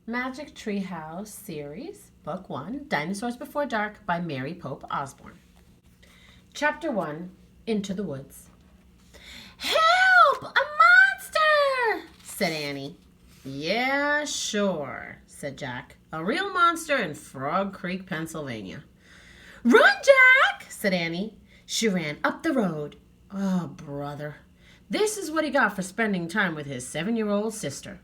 Magic Treehouse Series, Book 1, Dinosaurs Before Dark by Mary Pope Osborne. Chapter 1, Into the Woods. "Help! A monster!" said Annie. "Yeah, sure," said Jack. "A real monster in Frog Creek, Pennsylvania." "Run, Jack!" said Annie. She ran up the road. Oh, brother. This is what he got for spending time with his 7-year-old sister.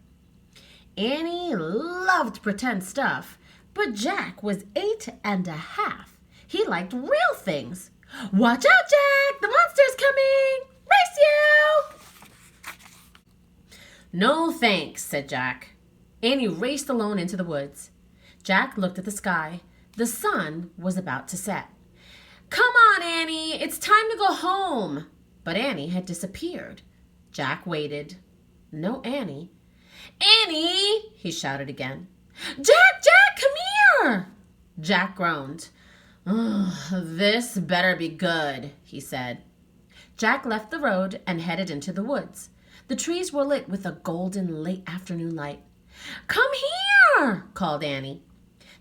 Annie loved pretend stuff, but Jack was 8.5. He liked real things. "Watch out, Jack! The monster's coming! Race you!" "No thanks," said Jack. Annie raced alone into the woods. Jack looked at the sky. The sun was about to set. "Come on, Annie! It's time to go home!" But Annie had disappeared. Jack waited. No Annie. "Annie!" he shouted again. Jack, come here!" Jack groaned. "This better be good," he said. Jack left the road and headed into the woods. The trees were lit with a golden late afternoon light. "Come here!" called Annie.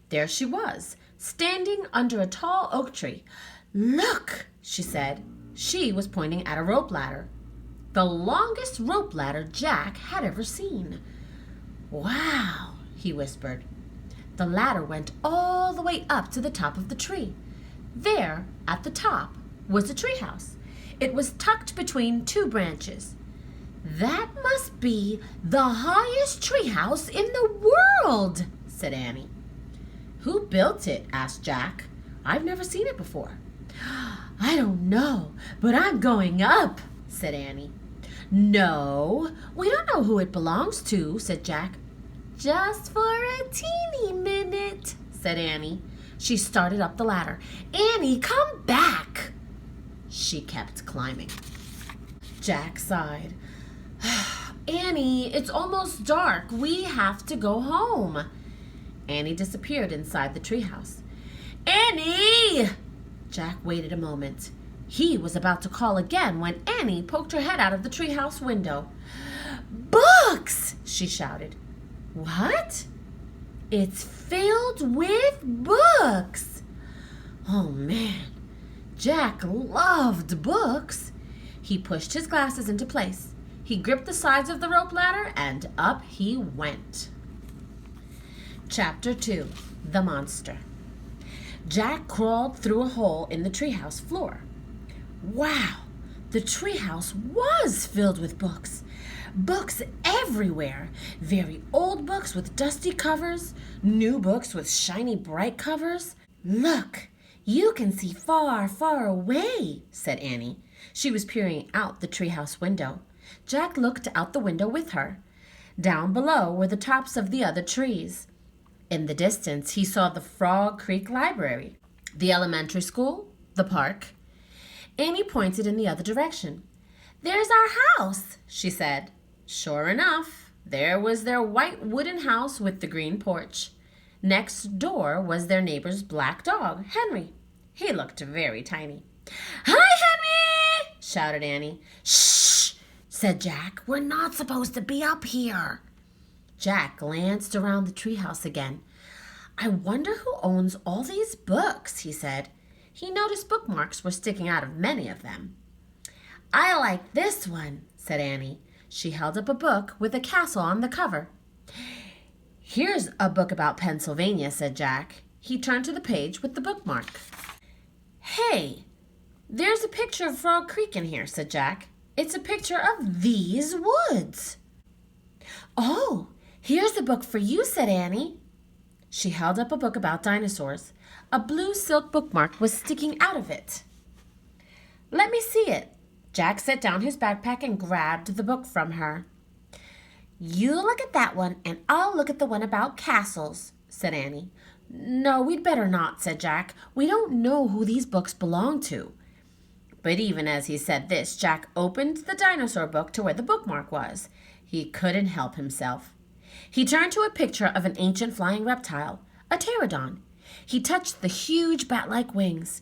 There she was, standing under a tall oak tree. "Look," she said. She was pointing at a rope ladder. The longest rope ladder Jack had ever seen. "Wow," he whispered. The ladder went all the way up to the top of the tree. There, at the top, was a treehouse. It was tucked between 2 branches. "That must be the highest treehouse in the world," said Annie. "Who built it?" asked Jack. "I've never seen it before." "I don't know, but I'm going up," said Annie. "No, we don't know who it belongs to," said Jack. "Just for a teeny minute," said Annie. She started up the ladder. "Annie, come back!" She kept climbing. Jack sighed. "Annie, it's almost dark. We have to go home." Annie disappeared inside the treehouse. "Annie!" Jack waited a moment. He was about to call again when Annie poked her head out of the treehouse window. "Books!" she shouted. "What?" "It's filled with books." Oh, man. Jack loved books. He pushed his glasses into place. He gripped the sides of the rope ladder, and up he went. Chapter 2, The Monster. Jack crawled through a hole in the treehouse floor. Wow, the treehouse was filled with books. Books everywhere. Very old books with dusty covers, new books with shiny bright covers. "Look, you can see far, far away," said Annie. She was peering out the treehouse window. Jack looked out the window with her. Down below were the tops of the other trees. In the distance, he saw the Frog Creek Library, the elementary school, the park. Annie pointed in the other direction. "There's our house," she said. Sure enough, there was their white wooden house with the green porch. Next door was their neighbor's black dog, Henry. He looked very tiny. "Hi, Henry!" shouted Annie. "Shh!" said Jack. "We're not supposed to be up here." Jack glanced around the treehouse again. "I wonder who owns all these books," he said. He noticed bookmarks were sticking out of many of them. "I like this one," said Annie. She held up a book with a castle on the cover. "Here's a book about Pennsylvania," said Jack. He turned to the page with the bookmark. "Hey, there's a picture of Frog Creek in here," said Jack. "It's a picture of these woods." "Oh, here's the book for you," said Annie. She held up a book about dinosaurs. A blue silk bookmark was sticking out of it. "Let me see it." Jack set down his backpack and grabbed the book from her. "You look at that one, and I'll look at the one about castles," said Annie. "No, we'd better not," said Jack. "We don't know who these books belong to." But even as he said this, Jack opened the dinosaur book to where the bookmark was. He couldn't help himself. He turned to a picture of an ancient flying reptile, a pterodon. He touched the huge bat-like wings.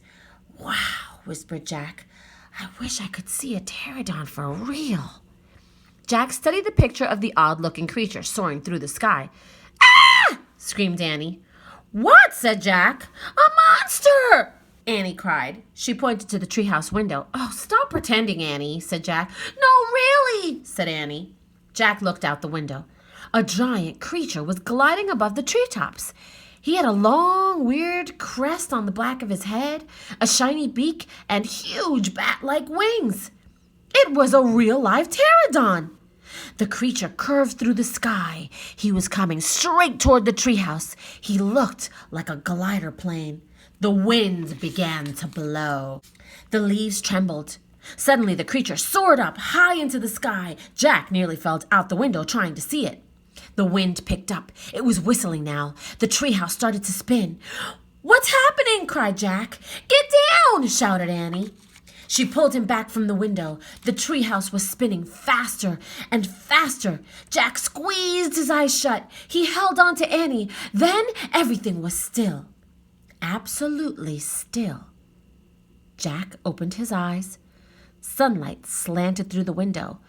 "Wow," whispered Jack. "I wish I could see a pterodon for real." Jack studied the picture of the odd-looking creature soaring through the sky. "Ah!" screamed Annie. What? Said Jack. A monster! Annie cried. She pointed to the treehouse window. Oh, stop pretending, Annie, said Jack. No, really, said Annie. Jack looked out the window. A giant creature was gliding above the treetops. He had a long, weird crest on the back of his head, a shiny beak, and huge bat-like wings. It was a real live pterodon. The creature curved through the sky. He was coming straight toward the treehouse. He looked like a glider plane. The wind began to blow. The leaves trembled. Suddenly, the creature soared up high into the sky. Jack nearly fell out the window trying to see it. The wind picked up. It was whistling now. The treehouse started to spin. What's happening? Cried Jack. Get down! Shouted Annie. She pulled him back from the window. The treehouse was spinning faster and faster. Jack squeezed his eyes shut. He held on to Annie. Then everything was still. Absolutely still. Jack opened his eyes. Sunlight slanted through the window.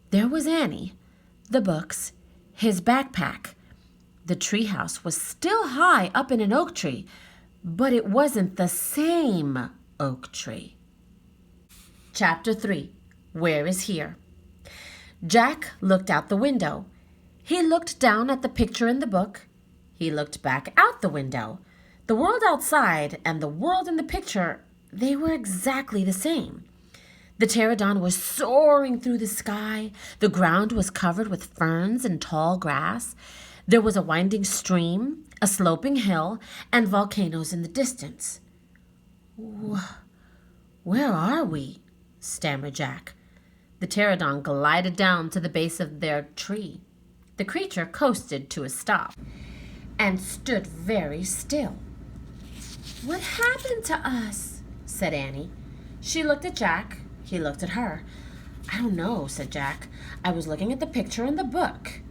There was Annie, the books, his backpack. The treehouse was still high up in an oak tree, but it wasn't the same oak tree. Chapter 3. Where is Here? Jack looked out the window. He looked down at the picture in the book. He looked back out the window. The world outside and the world in the picture, they were exactly the same. The pterodon was soaring through the sky. The ground was covered with ferns and tall grass. There was a winding stream, a sloping hill, and volcanoes in the distance. Where are we? Stammered Jack. The pterodon glided down to the base of their tree. The creature coasted to a stop and stood very still. What happened to us? Said Annie. She looked at Jack. He looked at her. I don't know, said Jack. I was looking at the picture in the book.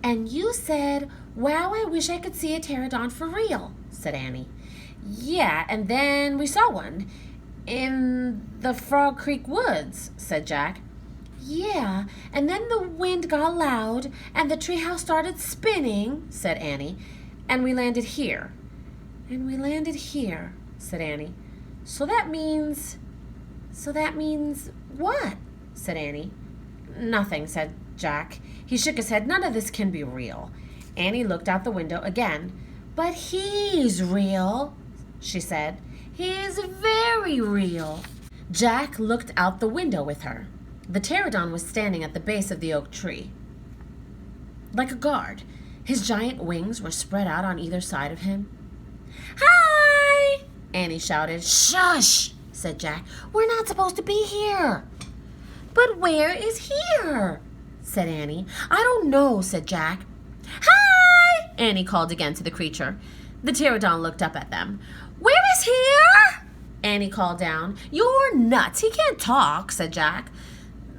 And you said, wow, I wish I could see a pterodon for real, said Annie. Yeah, and then we saw one in the Frog Creek woods, said Jack. Yeah, and then the wind got loud and the treehouse started spinning, said Annie, and we landed here. And we landed here, said Annie. So that means what? Said Annie. Nothing, said Jack. He shook his head. None of this can be real. Annie looked out the window again. But he's real, she said. He's very real. Jack looked out the window with her. The pterodon was standing at the base of the oak tree, like a guard. His giant wings were spread out on either side of him. Hi! Annie shouted. Shush! Said Jack. We're not supposed to be here. But where is here? Said Annie. I don't know, said Jack. Hi! Annie called again to the creature. The pterodon looked up at them. Where is here? Annie called down. You're nuts. He can't talk, said Jack.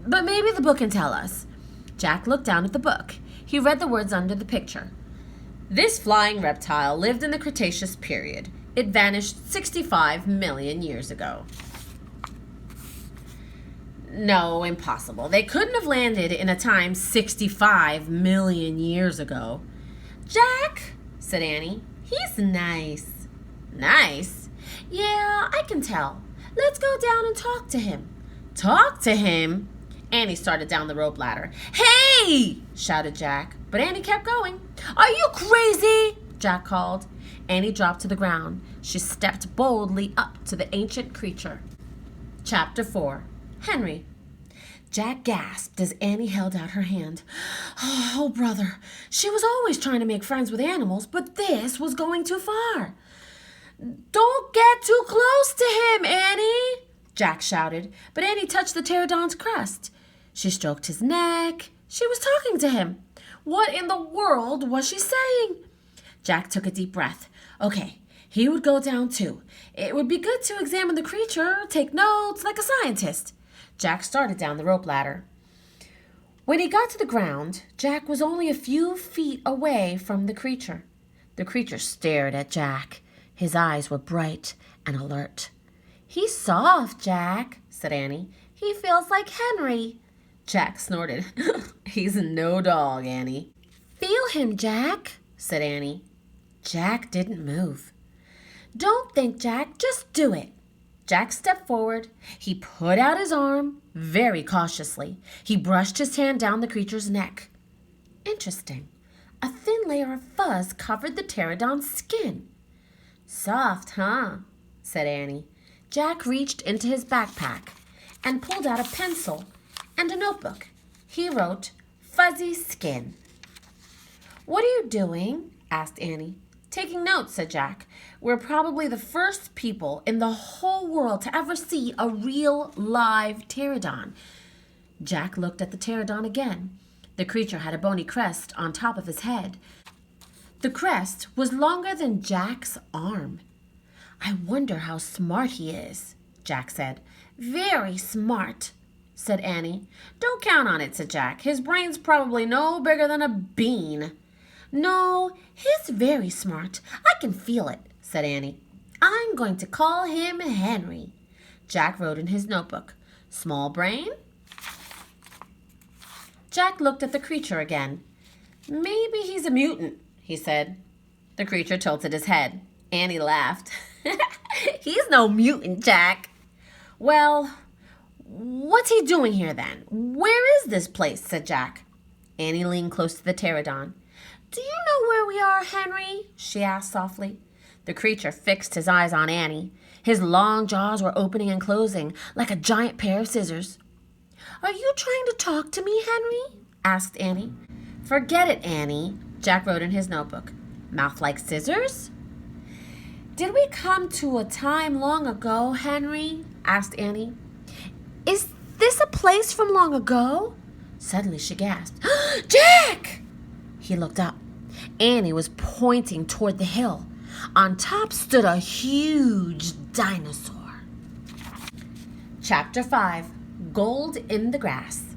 But maybe the book can tell us. Jack looked down at the book. He read the words under the picture. This flying reptile lived in the Cretaceous period. It vanished 65 million years ago. No, impossible. They couldn't have landed in a time 65 million years ago. Jack, said Annie. He's nice. Nice? Yeah, I can tell. Let's go down and talk to him. Talk to him? Annie started down the rope ladder. Hey! Shouted Jack, but Annie kept going. Are you crazy? Jack called. Annie dropped to the ground. She stepped boldly up to the ancient creature. Chapter 4. Henry. Jack gasped as Annie held out her hand. Oh, brother, she was always trying to make friends with animals, but this was going too far. Don't get too close to him, Annie, Jack shouted, but Annie touched the pterodon's crest. She stroked his neck. She was talking to him. What in the world was she saying? Jack took a deep breath. Okay, he would go down too. It would be good to examine the creature, take notes like a scientist. Jack started down the rope ladder. When he got to the ground, Jack was only a few feet away from the creature. The creature stared at Jack. His eyes were bright and alert. He's soft, Jack, said Annie. He feels like Henry. Jack snorted. He's no dog, Annie. Feel him, Jack, said Annie. Jack didn't move. "Don't think, Jack. Just do it." Jack stepped forward. He put out his arm very cautiously. He brushed his hand down the creature's neck. Interesting. A thin layer of fuzz covered the pterodon's skin. "Soft, huh?" said Annie. Jack reached into his backpack and pulled out a pencil and a notebook. He wrote, "Fuzzy skin." "What are you doing?" asked Annie. "Taking notes," said Jack. "We're probably the first people in the whole world to ever see a real live pterodon." Jack looked at the pterodon again. The creature had a bony crest on top of his head. The crest was longer than Jack's arm. "I wonder how smart he is," Jack said. "Very smart," said Annie. "Don't count on it," said Jack. "His brain's probably no bigger than a bean." "No, he's very smart. I can feel it," said Annie. "I'm going to call him Henry." Jack wrote in his notebook, "Small brain?" Jack looked at the creature again. "Maybe he's a mutant," he said. The creature tilted his head. Annie laughed. "He's no mutant, Jack." "Well, what's he doing here then? Where is this place?" said Jack. Annie leaned close to the pterodon. "Do you know where we are, Henry?" she asked softly. The creature fixed his eyes on Annie. His long jaws were opening and closing like a giant pair of scissors. "Are you trying to talk to me, Henry?" asked Annie. "Forget it, Annie," Jack wrote in his notebook. "Mouth like scissors?" "Did we come to a time long ago, Henry?" asked Annie. "Is this a place from long ago?" Suddenly she gasped. "Jack!" He looked up. Annie was pointing toward the hill. On top stood a huge dinosaur. Chapter 5. Gold in the Grass.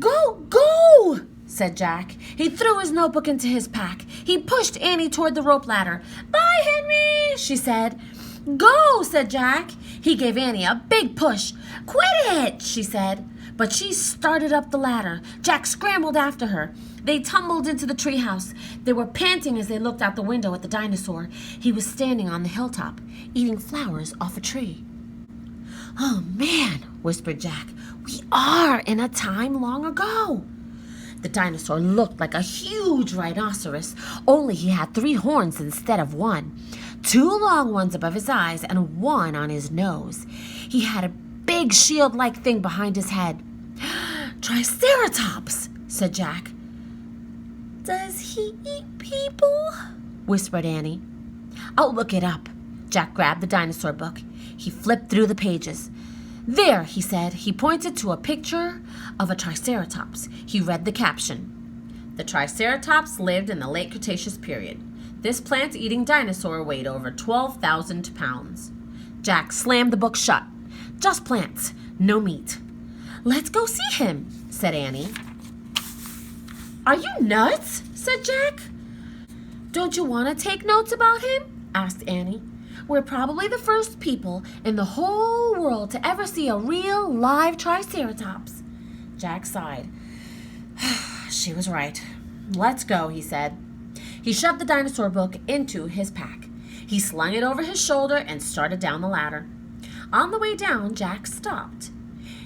"Go, go!" said Jack. He threw his notebook into his pack. He pushed Annie toward the rope ladder. "Bye, Henry," she said. "Go," said Jack. He gave Annie a big push. "Quit it," she said. But she started up the ladder. Jack scrambled after her. They tumbled into the treehouse. They were panting as they looked out the window at the dinosaur. He was standing on the hilltop, eating flowers off a tree. "Oh, man," whispered Jack. "We are in a time long ago." The dinosaur looked like a huge rhinoceros, only he had 3 horns instead of 1. 2 long ones above his eyes and 1 on his nose. He had a big shield-like thing behind his head. "Triceratops," said Jack. "Does he eat people?" whispered Annie. "I'll look it up." Jack grabbed the dinosaur book. He flipped through the pages. "There," he said. He pointed to a picture of a Triceratops. He read the caption. "The Triceratops lived in the late Cretaceous period. This plant-eating dinosaur weighed over 12,000 pounds." Jack slammed the book shut. "Just plants, no meat." "Let's go see him," said Annie. "Are you nuts?" said Jack. "Don't you want to take notes about him?" asked Annie. "We're probably the first people in the whole world to ever see a real live Triceratops." Jack sighed. She was right. "Let's go," he said. He shoved the dinosaur book into his pack. He slung it over his shoulder and started down the ladder. On the way down, Jack stopped.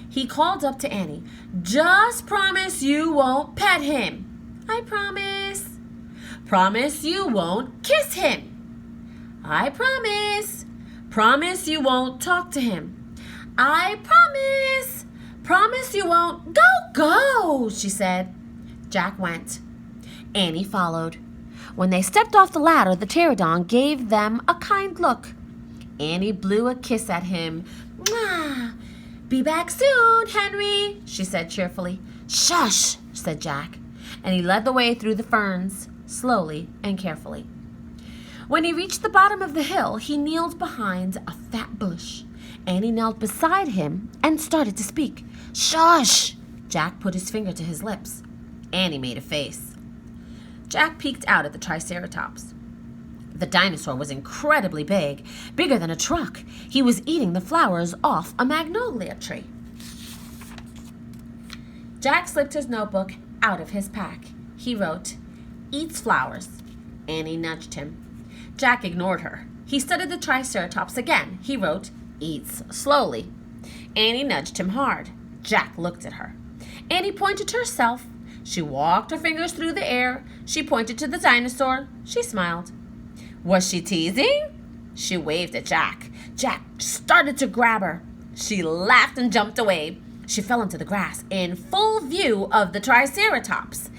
He called up to Annie. "Just promise you won't pet him." "I promise." "Promise you won't kiss him." "I promise." "Promise you won't talk to him." "I promise." "Promise you won't." "Go, go," she said. Jack went. Annie followed. When they stepped off the ladder, the pterodon gave them a kind look. Annie blew a kiss at him. "Mwah! Be back soon, Henry," she said cheerfully. "Shush," said Jack, and he led the way through the ferns, slowly and carefully. When he reached the bottom of the hill, he kneeled behind a fat bush. Annie knelt beside him and started to speak. "Shush!" Jack put his finger to his lips. Annie made a face. Jack peeked out at the Triceratops. The dinosaur was incredibly big, bigger than a truck. He was eating the flowers off a magnolia tree. Jack slipped his notebook out of his pack. He wrote, "Eats flowers." Annie nudged him. Jack ignored her. He studied the Triceratops again. He wrote, "Eats slowly." Annie nudged him hard. Jack looked at her. Annie pointed to herself. She walked her fingers through the air. She pointed to the dinosaur. She smiled. Was she teasing? She waved at Jack. Jack started to grab her. She laughed and jumped away. She fell into the grass in full view of the Triceratops.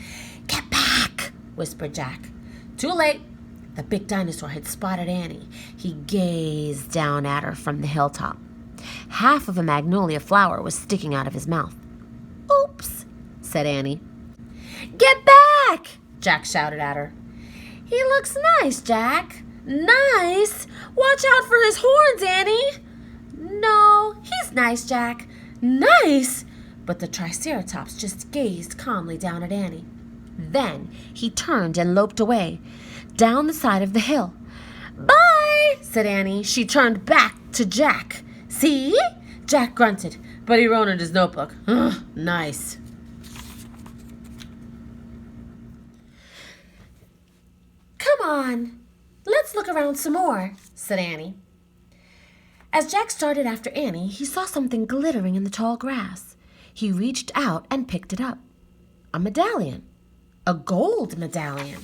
"Get back," whispered Jack. Too late. The big dinosaur had spotted Annie. He gazed down at her from the hilltop. Half of a magnolia flower was sticking out of his mouth. "Oops," said Annie. "Get back!" Jack shouted at her. "He looks nice, Jack." "Nice? Watch out for his horns, Annie." "No, he's nice, Jack." "Nice?" But the Triceratops just gazed calmly down at Annie. Then he turned and loped away, down the side of the hill. "Bye," said Annie. She turned back to Jack. "See?" Jack grunted, but he wrote in his notebook, "Nice." "Come on, let's look around some more," said Annie. As Jack started after Annie, he saw something glittering in the tall grass. He reached out and picked it up. A medallion. A gold medallion.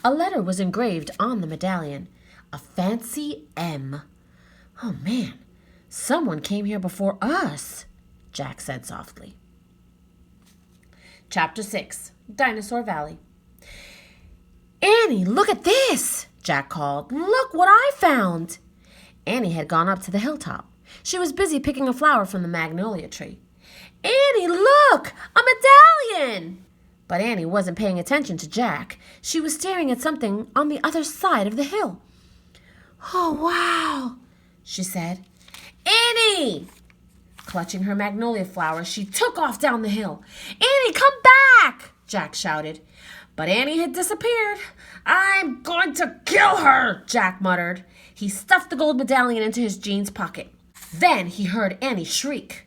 A letter was engraved on the medallion. A fancy M. "Oh, man, someone came here before us," Jack said softly. Chapter 6, Dinosaur Valley. "Annie, look at this," Jack called. "Look what I found." Annie had gone up to the hilltop. She was busy picking a flower from the magnolia tree. "Annie, look! A medallion!" But Annie wasn't paying attention to Jack. She was staring at something on the other side of the hill. "Oh, wow," she said. "Annie!" Clutching her magnolia flower, she took off down the hill. "Annie, come back!" Jack shouted. But Annie had disappeared. "I'm going to kill her," Jack muttered. He stuffed the gold medallion into his jeans pocket. Then he heard Annie shriek.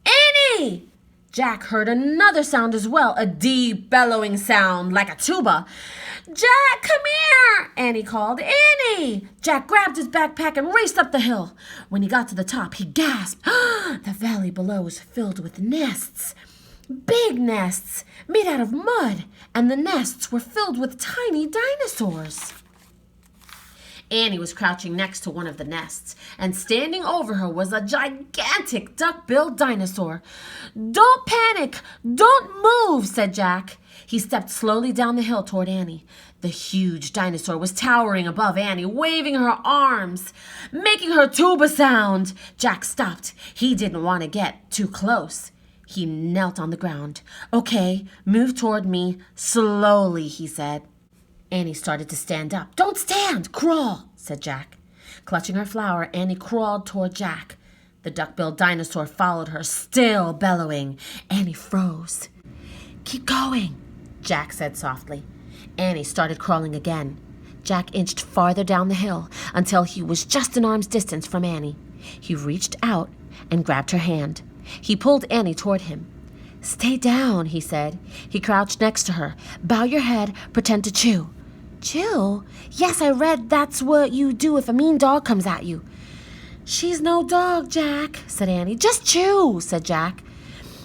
"Annie!" Jack heard another sound as well, a deep bellowing sound like a tuba. "Jack, come here!" Annie called. "Annie!" Jack grabbed his backpack and raced up the hill. When he got to the top, he gasped. The valley below was filled with nests. Big nests made out of mud, and the nests were filled with tiny dinosaurs. Annie was crouching next to one of the nests, and standing over her was a gigantic duck-billed dinosaur. "Don't panic! Don't move!" said Jack. He stepped slowly down the hill toward Annie. The huge dinosaur was towering above Annie, waving her arms, making her tuba sound. Jack stopped. He didn't want to get too close. He knelt on the ground. "Okay, move toward me slowly," he said. Annie started to stand up. "Don't stand! Crawl!" said Jack. Clutching her flower, Annie crawled toward Jack. The duck-billed dinosaur followed her, still bellowing. Annie froze. "Keep going," Jack said softly. Annie started crawling again. Jack inched farther down the hill until he was just an arm's distance from Annie. He reached out and grabbed her hand. He pulled Annie toward him. "Stay down," he said. He crouched next to her. "Bow your head, pretend to chew." "Chew? Yes, I read that's what you do if a mean dog comes at you." "She's no dog, Jack," said Annie. "Just chew," said Jack.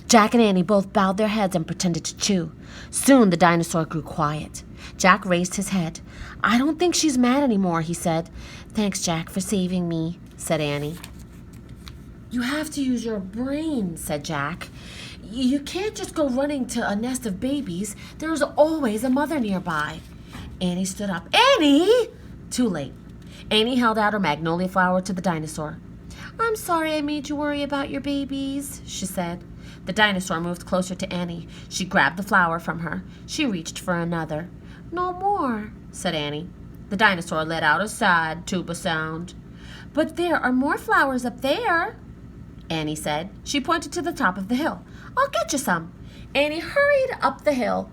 Jack and Annie both bowed their heads and pretended to chew. Soon the dinosaur grew quiet. Jack raised his head. "I don't think she's mad anymore," he said. "Thanks, Jack, for saving me," said Annie. "You have to use your brain," said Jack. "You can't just go running to a nest of babies. There's always a mother nearby." Annie stood up. "Annie!" Too late. Annie held out her magnolia flower to the dinosaur. "I'm sorry I made you worry about your babies," she said. The dinosaur moved closer to Annie. She grabbed the flower from her. She reached for another. "No more," said Annie. The dinosaur let out a sad tuba sound. "But there are more flowers up there," Annie said. She pointed to the top of the hill. "I'll get you some." Annie hurried up the hill.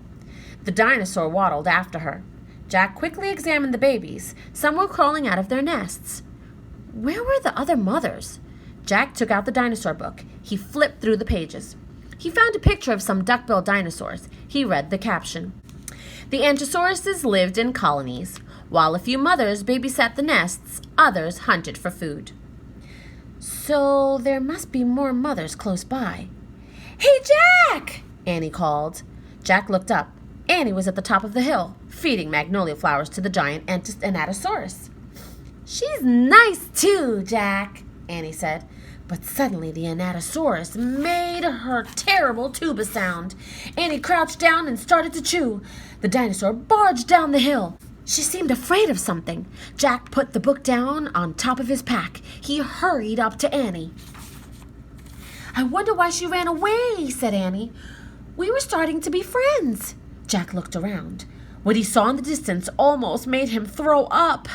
The dinosaur waddled after her. Jack quickly examined the babies. Some were crawling out of their nests. Where were the other mothers? Jack took out the dinosaur book. He flipped through the pages. He found a picture of some duck-billed dinosaurs. He read the caption. The Antosauruses lived in colonies. While a few mothers babysat the nests, others hunted for food. So there must be more mothers close by. "Hey, Jack!" Annie called. Jack looked up. Annie was at the top of the hill, feeding magnolia flowers to the giant Anatosaurus. "She's nice too, Jack," Annie said. But suddenly the Anatosaurus made her terrible tuba sound. Annie crouched down and started to chew. The dinosaur barged down the hill. She seemed afraid of something. Jack put the book down on top of his pack. He hurried up to Annie. "I wonder why she ran away," said Annie. "We were starting to be friends." Jack looked around. What he saw in the distance almost made him throw up.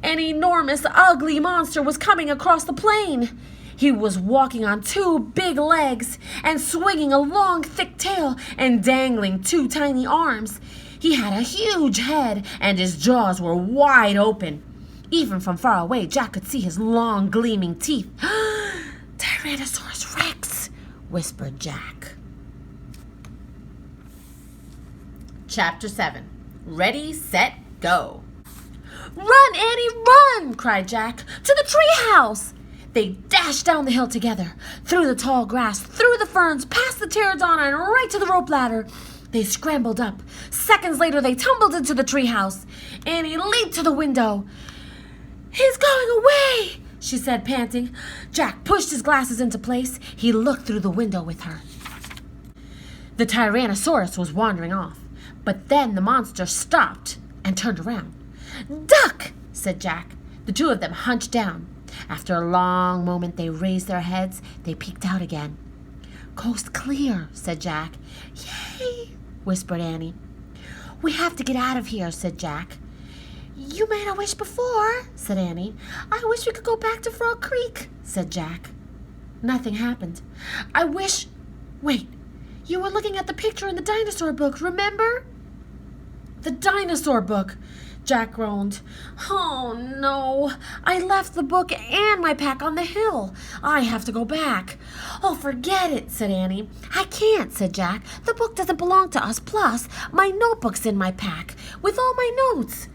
An enormous, ugly monster was coming across the plain. He was walking on two big legs and swinging a long, thick tail and dangling two tiny arms. He had a huge head and his jaws were wide open. Even from far away, Jack could see his long, gleaming teeth. "Tyrannosaurus Rex," whispered Jack. Chapter 7. Ready, set, go. "Run, Annie, run!" cried Jack. "To the treehouse!" They dashed down the hill together, through the tall grass, through the ferns, past the pterodon, and right to the rope ladder. They scrambled up. Seconds later, they tumbled into the treehouse. Annie leaped to the window. "He's going away," she said, panting. Jack pushed his glasses into place. He looked through the window with her. The Tyrannosaurus was wandering off, but then the monster stopped and turned around. "Duck!" said Jack. The two of them hunched down. After a long moment, they raised their heads. They peeked out again. "Coast clear," said Jack. "Yay!" whispered Annie. "We have to get out of here," said Jack. "You made a wish before," said Annie. "I wish we could go back to Frog Creek," said Jack. Nothing happened. Wait, you were looking at the picture in the dinosaur book, remember?" "The dinosaur book," Jack groaned. "Oh, no. I left the book and my pack on the hill. I have to go back." "Oh, forget it," said Annie. "I can't," said Jack. "The book doesn't belong to us. Plus, my notebook's in my pack with all my notes."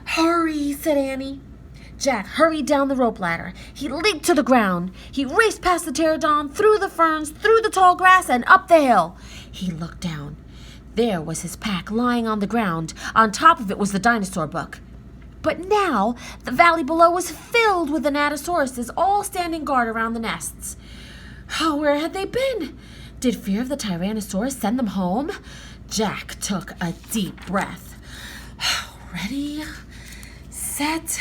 "Hurry," said Annie. Jack hurried down the rope ladder. He leaped to the ground. He raced past the pterodon, through the ferns, through the tall grass, and up the hill. He looked down. There was his pack lying on the ground. On top of it was the dinosaur book. But now the valley below was filled with Anatosauruses, all standing guard around the nests. Where had they been? Did fear of the Tyrannosaurus send them home? Jack took a deep breath. Ready, set,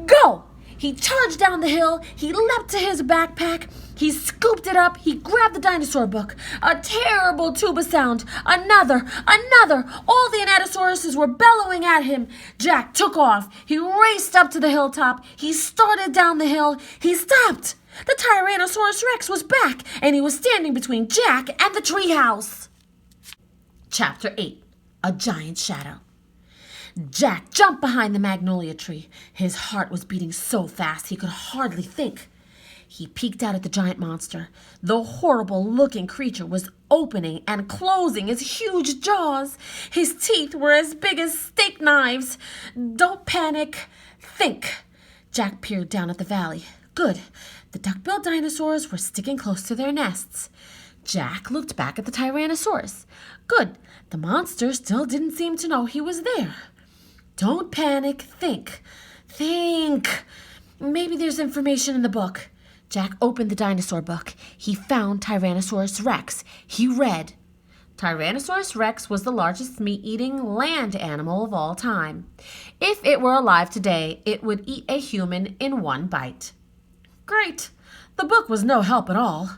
go! He charged down the hill. He leapt to his backpack. He scooped it up. He grabbed the dinosaur book. A terrible tuba sound. Another. All the Anatosauruses were bellowing at him. Jack took off. He raced up to the hilltop. He started down the hill. He stopped. The Tyrannosaurus Rex was back, and he was standing between Jack and the treehouse. Chapter 8. A Giant Shadow. Jack jumped behind the magnolia tree. His heart was beating so fast he could hardly think. He peeked out at the giant monster. The horrible-looking creature was opening and closing his huge jaws. His teeth were as big as steak knives. "Don't panic. Think." Jack peered down at the valley. Good. The duck-billed dinosaurs were sticking close to their nests. Jack looked back at the Tyrannosaurus. Good. The monster still didn't seem to know he was there. Don't panic. Think. Maybe there's information in the book. Jack opened the dinosaur book. He found Tyrannosaurus Rex. He read, Tyrannosaurus Rex was the largest meat-eating land animal of all time. If it were alive today, it would eat a human in one bite. Great. The book was no help at all.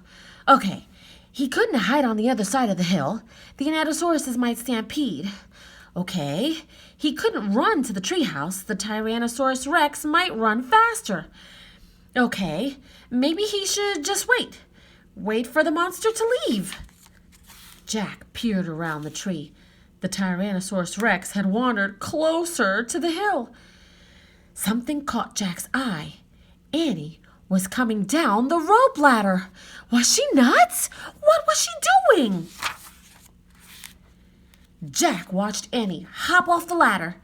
Okay, he couldn't hide on the other side of the hill. The Anatosauruses might stampede. Okay, he couldn't run to the treehouse. The Tyrannosaurus Rex might run faster. Okay, maybe he should just wait. Wait for the monster to leave. Jack peered around the tree. The Tyrannosaurus Rex had wandered closer to the hill. Something caught Jack's eye. Annie was coming down the rope ladder. Was she nuts? What was she doing? Jack watched Annie hop off the ladder.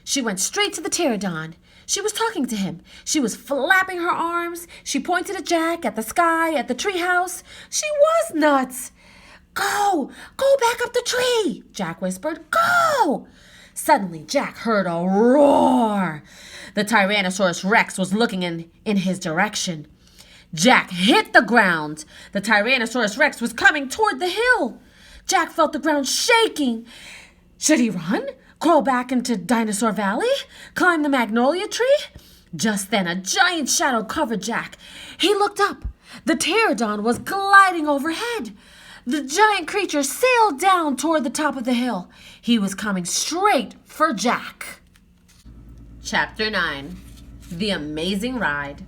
She went straight to the pterodon. She was talking to him. She was flapping her arms. She pointed at Jack, at the sky, at the treehouse. She was nuts. Go back up the tree, Jack whispered. Go! Suddenly, Jack heard a roar. The Tyrannosaurus Rex was looking in his direction. Jack hit the ground. The Tyrannosaurus Rex was coming toward the hill. Jack felt the ground shaking. Should he run? Crawl back into Dinosaur Valley? Climb the magnolia tree? Just then, a giant shadow covered Jack. He looked up. The pterodon was gliding overhead. The giant creature sailed down toward the top of the hill. He was coming straight for Jack. Chapter 9. The Amazing Ride.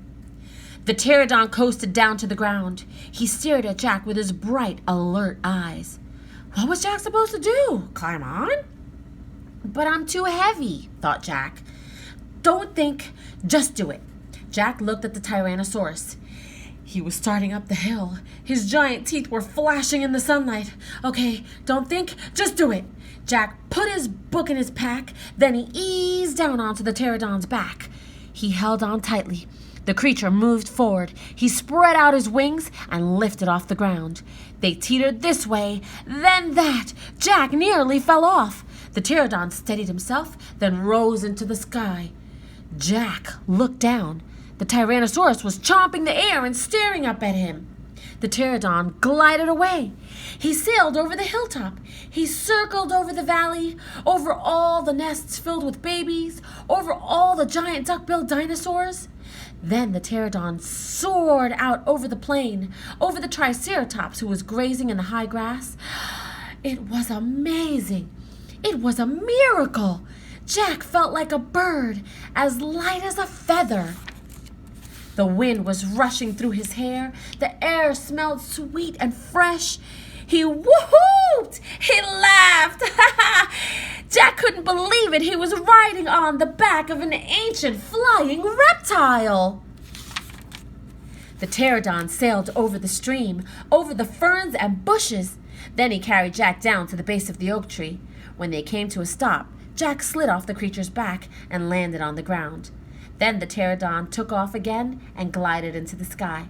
The pterodon coasted down to the ground. He stared at Jack with his bright, alert eyes. What was Jack supposed to do? Climb on? But I'm too heavy, thought Jack. Don't think, just do it. Jack looked at the Tyrannosaurus. He was starting up the hill. His giant teeth were flashing in the sunlight. Okay, don't think, just do it. Jack put his book in his pack, then he eased down onto the pterodon's back. He held on tightly. The creature moved forward. He spread out his wings and lifted off the ground. They teetered this way, then that. Jack nearly fell off. The pterodon steadied himself, then rose into the sky. Jack looked down. The Tyrannosaurus was chomping the air and staring up at him. The pterodon glided away. He sailed over the hilltop. He circled over the valley, over all the nests filled with babies, over all the giant duck-billed dinosaurs. Then the pterodon soared out over the plain, over the triceratops who was grazing in the high grass. It was amazing. It was a miracle. Jack felt like a bird, as light as a feather. The wind was rushing through his hair. The air smelled sweet and fresh. He whooped! He laughed! Jack couldn't believe it. He was riding on the back of an ancient flying reptile. The pterodon sailed over the stream, over the ferns and bushes. Then he carried Jack down to the base of the oak tree. When they came to a stop, Jack slid off the creature's back and landed on the ground. Then the pterodon took off again and glided into the sky.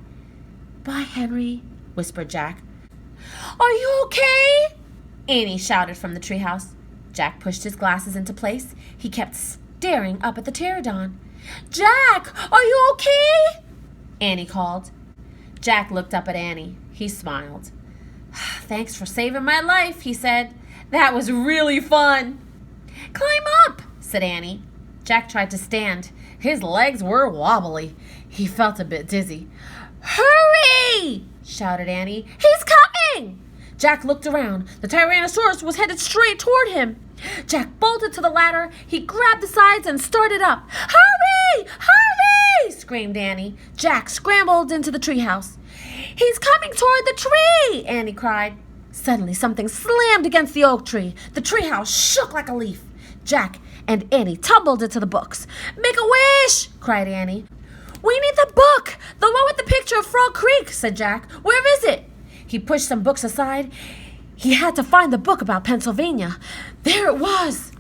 Bye, Henry, whispered Jack. Are you okay? Annie shouted from the treehouse. Jack pushed his glasses into place. He kept staring up at the pterodon. Jack, are you okay? Annie called. Jack looked up at Annie. He smiled. Thanks for saving my life, he said. That was really fun. Climb up, said Annie. Jack tried to stand. His legs were wobbly. He felt a bit dizzy. Hurry! Shouted Annie. He's coming! Jack looked around. The Tyrannosaurus was headed straight toward him. Jack bolted to the ladder. He grabbed the sides and started up. Hurry! Hurry! Screamed Annie. Jack scrambled into the treehouse. He's coming toward the tree! Annie cried. Suddenly, something slammed against the oak tree. The treehouse shook like a leaf. Jack and Annie tumbled into the books. Make a wish! Cried Annie. We need the book! The one with the picture of Frog Creek, said Jack. Where is it? He pushed some books aside. He had to find the book about Pennsylvania. There it was.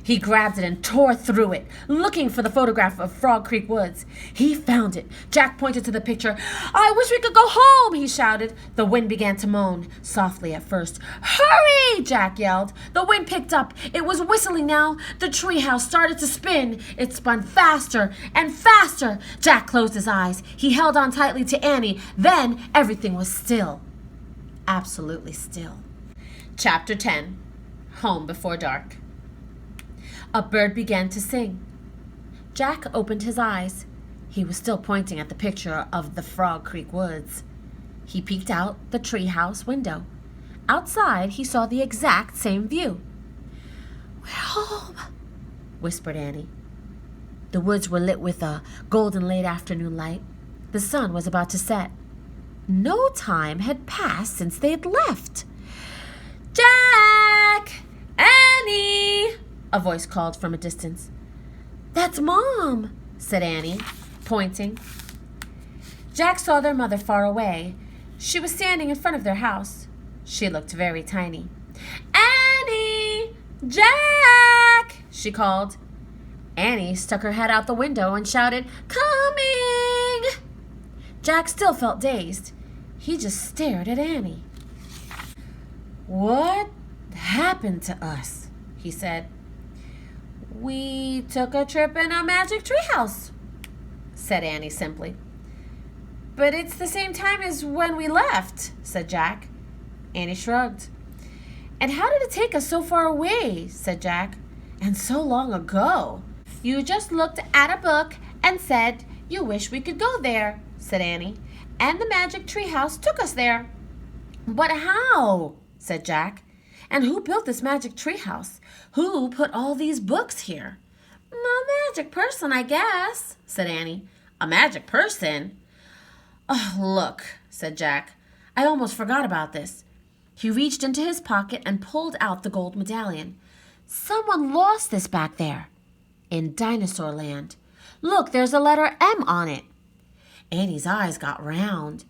He grabbed it and tore through it, looking for the photograph of Frog Creek Woods. He found it. Jack pointed to the picture. I wish we could go home, he shouted. The wind began to moan, softly at first. Hurry, Jack yelled. The wind picked up. It was whistling now. The treehouse started to spin. It spun faster and faster. Jack closed his eyes. He held on tightly to Annie. Then everything was still. Absolutely still. Chapter 10. Home Before Dark. A bird began to sing. Jack opened his eyes. He was still pointing at the picture of the Frog Creek Woods. He peeked out the treehouse window. Outside, he saw the exact same view. We're home, whispered Annie. The woods were lit with a golden late afternoon light. The sun was about to set. No time had passed since they had left. Jack! Annie! A voice called from a distance. That's Mom, said Annie, pointing. Jack saw their mother far away. She was standing in front of their house. She looked very tiny. Annie! "Jack!" she called. Annie stuck her head out the window and shouted, "Coming!" Jack still felt dazed. He just stared at Annie. "What happened to us?" he said. "We took a trip in a magic treehouse," said Annie simply. "But it's the same time as when we left," said Jack. Annie shrugged. "And how did it take us so far away?" said Jack. "And so long ago." "You just looked at a book and said you wish we could go there," said Annie. "And the magic treehouse took us there." "But how?" said Jack. "And who built this magic treehouse? Who put all these books here?" "A magic person, I guess," said Annie. "A magic person?" "Oh, look," said Jack. "I almost forgot about this." He reached into his pocket and pulled out the gold medallion. "Someone lost this back there in Dinosaur Land. Look, there's a letter M on it." Annie's eyes got round.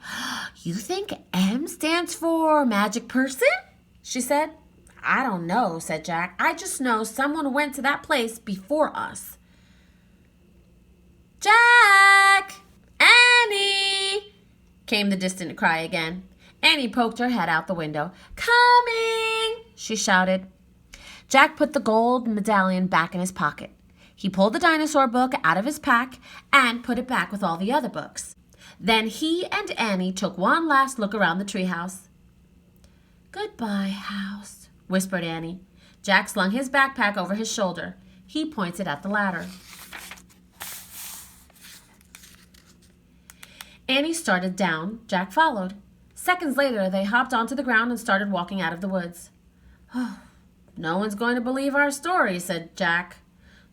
"You think M stands for magic person?" she said. "I don't know," said Jack. "I just know someone went to that place before us." "Jack! Annie!" came the distant cry again. Annie poked her head out the window. "Coming!" she shouted. Jack put the gold medallion back in his pocket. He pulled the dinosaur book out of his pack and put it back with all the other books. Then he and Annie took one last look around the treehouse. "Goodbye, house," whispered Annie. Jack slung his backpack over his shoulder. He pointed at the ladder. Annie started down. Jack followed. Seconds later, they hopped onto the ground and started walking out of the woods. "Oh, no one's going to believe our story," said Jack.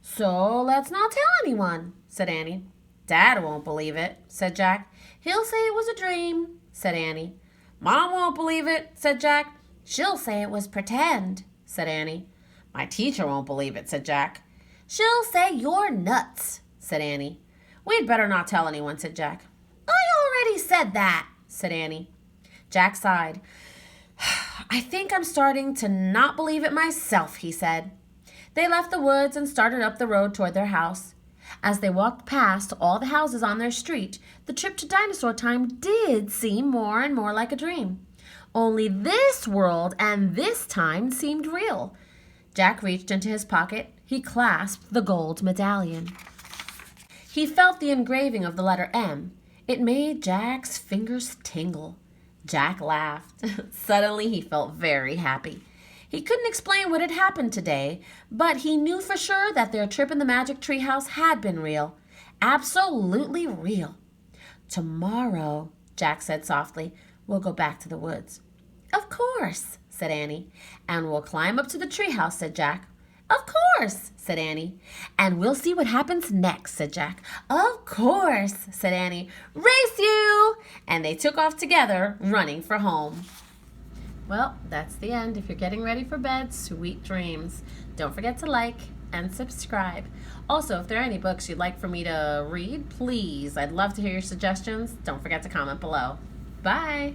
"So let's not tell anyone," said Annie. "Dad won't believe it," said Jack. "He'll say it was a dream," said Annie. "Mom won't believe it," said Jack. "She'll say it was pretend," said Annie. "My teacher won't believe it," said Jack. "She'll say you're nuts," said Annie. "We'd better not tell anyone," said Jack. "I already said that," said Annie. Jack sighed. "I think I'm starting to not believe it myself," he said. They left the woods and started up the road toward their house. As they walked past all the houses on their street, the trip to Dinosaur Time did seem more and more like a dream. Only this world and this time seemed real. Jack reached into his pocket. He clasped the gold medallion. He felt the engraving of the letter M. It made Jack's fingers tingle. Jack laughed. Suddenly he felt very happy. He couldn't explain what had happened today, but he knew for sure that their trip in the magic treehouse had been real. Absolutely real. "Tomorrow," Jack said softly, "we'll go back to the woods." "Of course," said Annie. "And we'll climb up to the treehouse," said Jack. "Of course," said Annie. "And we'll see what happens next," said Jack. "Of course," said Annie. "Race you!" And they took off together, running for home. Well, that's the end. If you're getting ready for bed, sweet dreams. Don't forget to like and subscribe. Also, if there are any books you'd like for me to read, please, I'd love to hear your suggestions. Don't forget to comment below. Bye!